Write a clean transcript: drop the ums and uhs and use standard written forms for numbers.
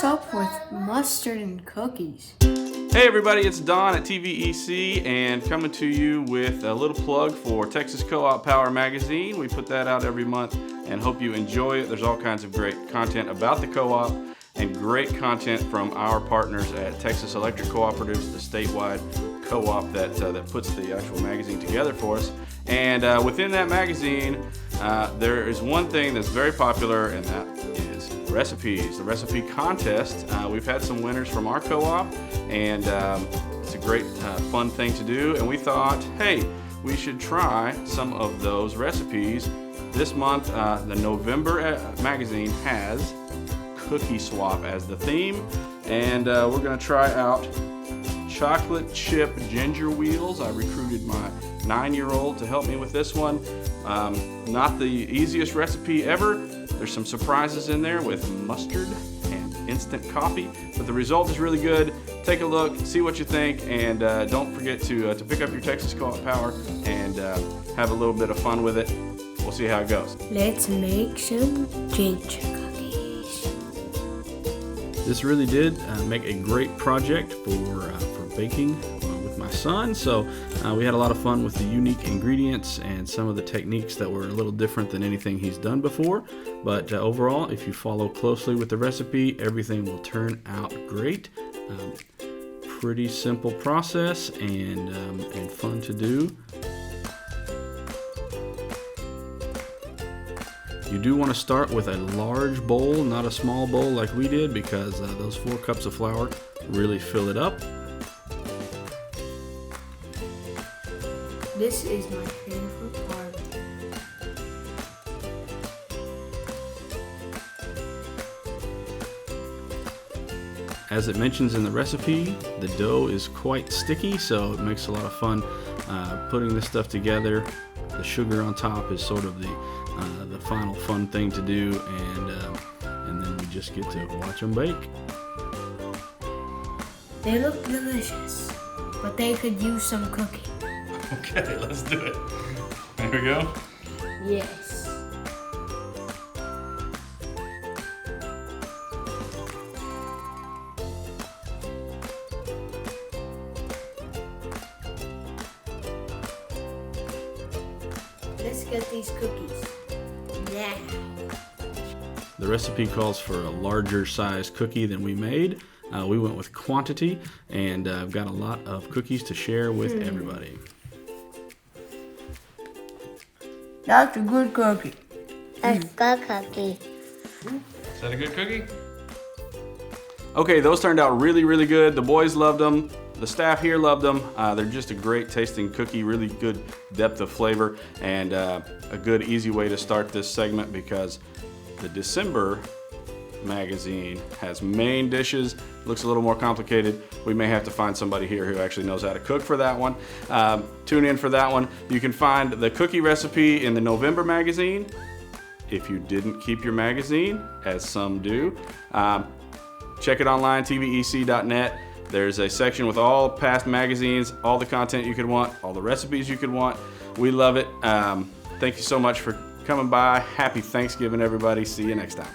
What's up with mustard and cookies? Hey everybody, it's Don at TVEC and coming to you with a little plug for Texas Co-op Power Magazine. We put that out every month and hope you enjoy it. There's all kinds of great content about the co-op and great content from our partners at Texas Electric Cooperatives, the statewide co-op that puts the actual magazine together for us. And within that magazine, there is one thing that's very popular, and that is recipes, the recipe contest. We've had some winners from our co-op, and it's a great fun thing to do, and we thought, hey, we should try some of those recipes. This month, the November magazine has Cookie Swap as the theme, and we're going to try out chocolate chip ginger wheels. I recruited my 9-year-old to help me with this one. Not the easiest recipe ever. There's some surprises in there with mustard and instant coffee, but the result is really good. Take a look, see what you think, and don't forget to pick up your Texas Co-op Power and have a little bit of fun with it. We'll see how it goes. Let's make some ginger cookies. This really did make a great project for baking with my son. So we had a lot of fun with the unique ingredients and some of the techniques that were a little different than anything he's done before. But overall, if you follow closely with the recipe, everything will turn out great. Pretty simple process and fun to do. You do want to start with a large bowl, not a small bowl like we did, because those 4 cups of flour really fill it up. This is my favorite part. As it mentions in the recipe, the dough is quite sticky, so it makes a lot of fun putting this stuff together. The sugar on top is sort of the final fun thing to do, and then we just get to watch them bake. They look delicious, but they could use some cooking. Okay, let's do it. There we go. Yes. Let's get these cookies now. The recipe calls for a larger size cookie than we made. We went with quantity, and I've got a lot of cookies to share with everybody. That's a good cookie. That's a good cookie. Is that a good cookie? Okay, those turned out really, really good. The boys loved them. The staff here loved them. They're just a great tasting cookie, really good depth of flavor, and a good, easy way to start this segment because the December magazine has main dishes. Looks a little more complicated. We may have to find somebody here who actually knows how to cook for that one. Tune in for that one. You can find the cookie recipe in the November magazine. If you didn't keep your magazine, as some do, check it online, tvec.net. There's a section with all past magazines, all the content you could want, all the recipes you could want. We love it. Thank you so much for coming by. Happy Thanksgiving, everybody. See you next time.